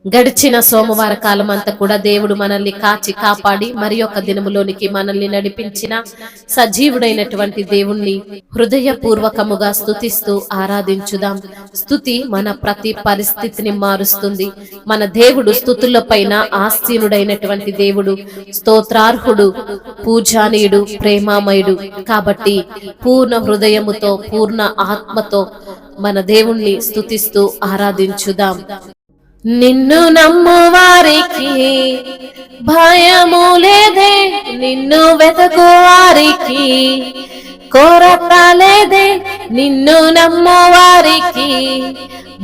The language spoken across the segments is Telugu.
గడిచిన సోమవార కాలం అంతా కూడా దేవుడు మనల్ని కాచి కాపాడి మరి ఒక దినములోనికి మనల్ని నడిపించిన సజీవుడైనటువంటి దేవుణ్ణి హృదయపూర్వకముగా స్తుతిస్తూ ఆరాధించుదాం. స్తుతి మన ప్రతి పరిస్థితిని మారుస్తుంది. మన దేవుడు స్తుతుల పైన ఆసీనుడైనటువంటి దేవుడు, స్తోత్రార్హుడు, పూజానీయుడు, ప్రేమామయుడు. కాబట్టి పూర్ణ హృదయముతో పూర్ణ ఆత్మతో మన దేవుణ్ణి స్తుతిస్తూ ఆరాధించుదాం. నిన్ను నమ్ము వారికి భయము లేదే, నిన్ను వెతకు వారికి కొరత లేదే. నిన్ను నమ్ము వారికి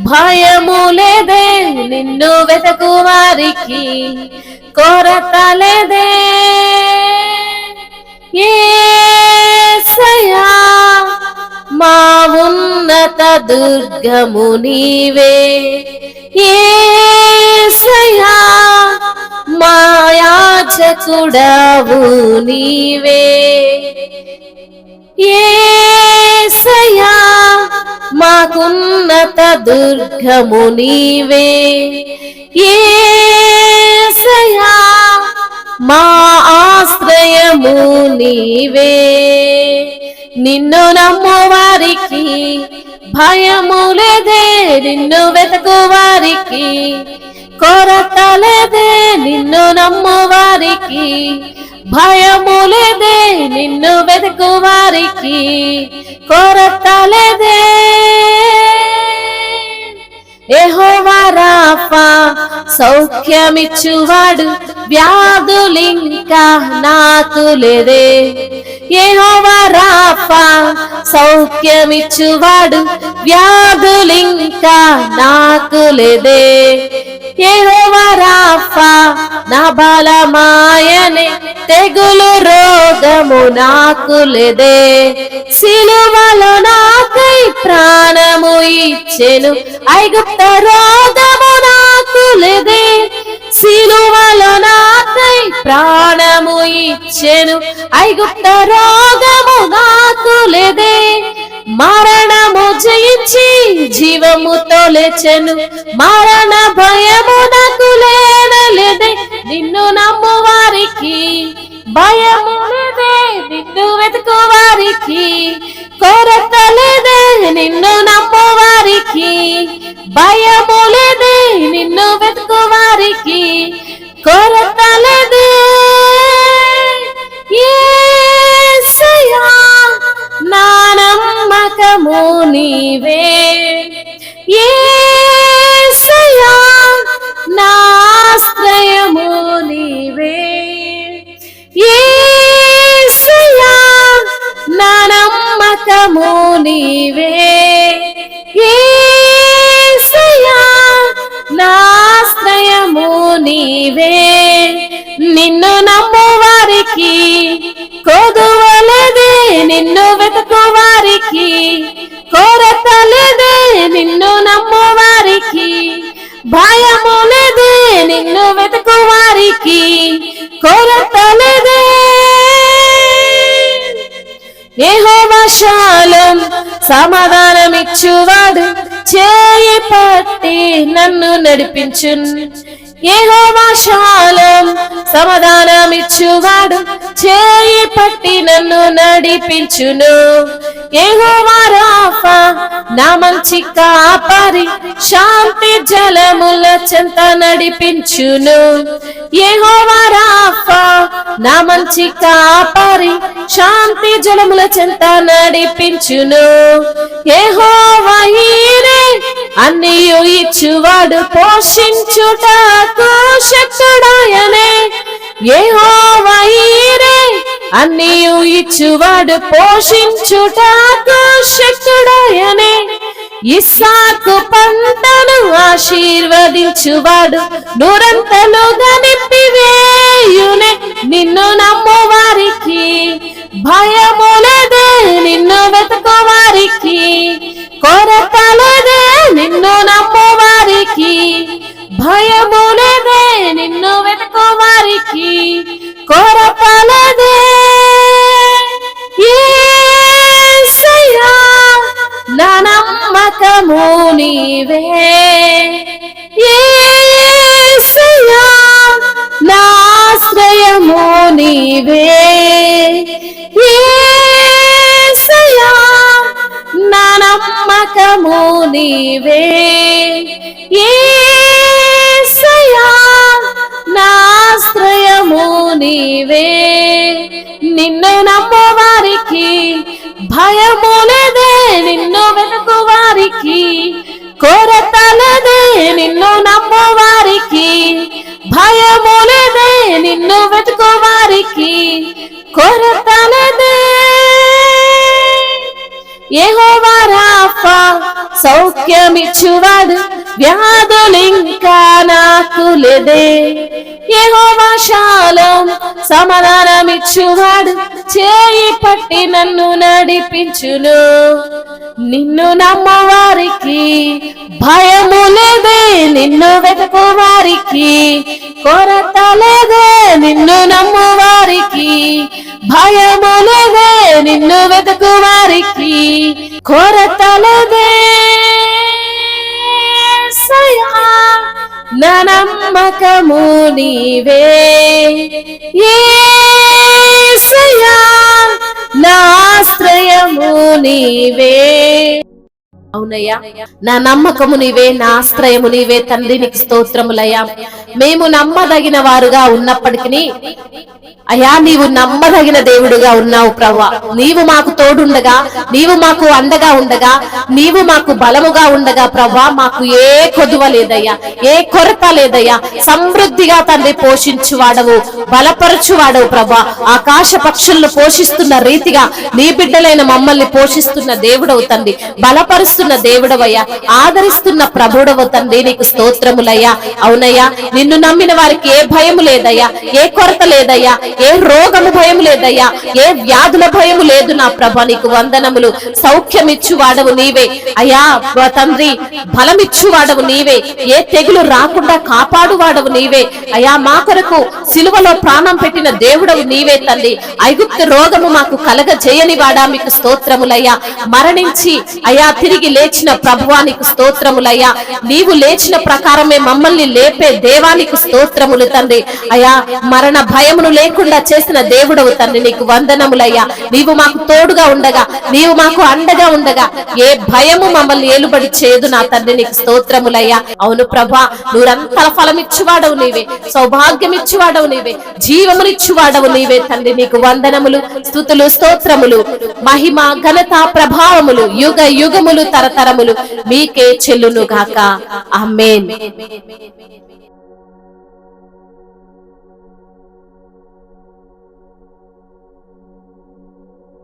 భయము లేదే, నిన్ను వెతకు వారికి కొరత లేదే. యేసయ్యా మా ఉన్నత దుర్గము నీవే, యేసయ్యా మా యాజకుడవు నీవే, యేసయ్యా మాకున్నత దుర్గము నీవే, యేసయ్యా మా ఆశ్రయము నీవే. నిన్ను నమ్ము వారికి భయము లేదే, నిన్ను వెతకు వారికి కొరత లేదే. నిన్ను నమ్ము వారికి భయము లేదే, నిన్ను వెతకు వారికి కొరత లేదే. యెహోవా రాఫా సౌఖ్యమిచ్చువాడు, వ్యాధులింకా నాకు లేదే. యెహోవా రాఫా సౌఖ్యమిచ్చువాడు, వ్యాధులింకా నాకు లేదే. యెహోవా రాఫా నా బలమాయనే, తెగులు రోగము నాకు లేదే. సిలువలో నాకై ప్రాణము ఇచ్చెను, ఐగుప్త రోగము నాకు లేదే. సిలువలో నాకై ప్రాణము ఇచ్చెను, ఐగుప్త రోగము నాకు లేదే. మరణము జయించి జీవముతో లేచెను, మరణ భయము నాకు లేదే. నిన్ను నమ్ము వారికి భయము లేదే, నిన్ను వెతుకు వారికి కొరత లేదే. నిన్ను నమ్ము వారికి భయము లేదే, నిన్ను వెతుకు వారికి కొరత లేదే. యేసయ్యా నా నమ్మకము నీవే, యేసయ్యా నా ఆశ్రయము నీవే, యేసయ్యా నా నమ్మకము నీవే, యేసయ్యా నా ఆశ్రయము నీవే. నిన్ను నమ్ము వారికి కొదువలేదే, నిన్ను వెతుకు వారికి కొరత లేదే. నిన్ను నమ్ము వారికి భయము లేదే, నిన్ను వెతుకు వారికి కొరత లేదే. యెహోవా షాలోమ్ సమాధానమిచ్చువాడు, చేయి పట్టి నన్ను నడిపించున్. యెహోవా షాలోమ్ సమాధానమిచ్చువాడు, చేయి పట్టి నన్ను నడిపించును. యెహోవా రాఫా నా మంచి కాపరి, శాంతి జలముల చెంత నడిపించును. యెహోవా రాఫా నా మంచి కాపరి, శాంతి జలముల చెంత నడిపించును. యెహోవా ఈరే అన్నియు ఇచ్చువాడు, పోషించుటకు శక్తుడాయనే. యెహోవా ఈరే అన్నియు ఇచ్చువాడు, పోషించుటకు శక్తుడాయనే. ఇస్సాకు పంటను ఆశీర్వదించువాడు, నూరంతలుగా నింపివేయునే. నిన్ను నమ్ము వారికి భయము లేదే, నిన్ను వెతుకు వారికి కొరత లేదే. నిన్ను నమ్ము వారికి భయము లేదే, నిన్ను వెతుకు వారికి కొరత లేదే. యేసయ్యా నా నమ్మకము నీవే, యేసయ్యా నీవే యేసయ్యా, నా నమ్మకము నీవే యేసయ్యా, నా ఆశ్రయము నీవే. నిన్ను నమ్ము వారికి భయము లేదే, నిన్ను వెతుకు వారికి కొరత లేదే. నిన్ను నమ్ము వారికి భయము లేదే, నిన్ను వెతుకు వారికి కొరత లేదే. యెహోవా రాఫా సౌఖ్యమిచ్చువాడు, వ్యాధులింకా నాకు లేదే. యెహోవా షాలోమ్ సమాధానమిచ్చువాడు, చేయి పట్టి నన్ను నడిపించును. నిన్ను నమ్ము వారికి భయము లేదే, నిన్ను వెతుకు వారికి కొరత లేదే. నిన్ను నమ్ము వారికి భయము లేదే, నిన్ను వెతుకు వారికి కొరత లేదే. యేసయ్యా, నా నమ్మకము నీవే యేసయ్యా, నా ఆశ్రయము నీవే. అవునయ్యా, నా నమ్మకము నీవే, నా ఆశ్రయము నీవే. తండ్రి నీకు స్తోత్రములయ్యా. మేము నమ్మదగిన వారుగా ఉన్నప్పటికీ అయ్యా, నీవు నమ్మదగిన దేవుడుగా ఉన్నావు ప్రభువా. నీవు మాకు తోడుండగా, నీవు మాకు అండగా ఉండగా, నీవు మాకు బలముగా ఉండగా ప్రభువా, మాకు ఏ కొదువ లేదయ్యా, ఏ కొరత లేదయ్యా. సమృద్ధిగా తండ్రి పోషించువాడవు, బలపరచువాడవు ప్రభువా. ఆకాశ పక్షులను పోషిస్తున్న రీతిగా నీ బిడ్డలైన మమ్మల్ని పోషిస్తున్న దేవుడవు తండ్రి, బలపరుస్తున్న దేవుడవయ్యా, ఆదరిస్తున్న ప్రభుడవు తండ్రి. నీకు స్తోత్రములయ్యా. అవునయ్యా, నిన్ను నమ్మిన వారికి ఏ భయము లేదయ్యా, ఏ కొరత లేదయ్యా, ఏ రోగము భయం లేదయ్యా, ఏ వ్యాధుల భయము లేదు నా ప్రభా. నీకు వందనములు. సౌఖ్యమిచ్చువాడవు నీవే అయ్యా తండ్రి, బలమిచ్చువాడవు నీవే, ఏ తెగులు రాకుండా కాపాడువాడవు నీవే అయ్యా. మా కొరకు సిలువలో ప్రాణం పెట్టిన దేవుడవు నీవే తండ్రి. ఐగుప్తు రోగము మాకు కలగ చేయని వాడా, మీకు స్తోత్రములయ్యా. మరణించి అయ్యా తిరిగి లేచిన ప్రభువానికి స్తోత్రములయ్యా. నీవు లేచిన ప్రకారమే మమ్మల్ని లేపే దేవానికి స్తోత్రములు తండ్రి. అయ్యా, మరణ భయమును లేకుండా చేసిన దేవుడవు తండ్రి, నీకు వందనములయ్యా. నీవు మాకు తోడుగా ఉండగా, నీవు మాకు అండగా ఉండగా ఏ భయము మమ్మల్ని ఏలుబడి చేయదు నా తండ్రి. నీకు స్తోత్రములయ్యా. అవును ప్రభా, నూరంతల ఫలమిచ్చువాడవు నీవే, సౌభాగ్యమిచ్చువాడవు నీవే, జీవమునిచ్చువాడవు నీవే తండ్రి. నీకు వందనములు, స్తుతులు, స్తోత్రములు, మహిమ, ఘనత, ప్రభావములు యుగ యుగములు తరతరములు మీకే చెల్లును గాక. ఆమేన్.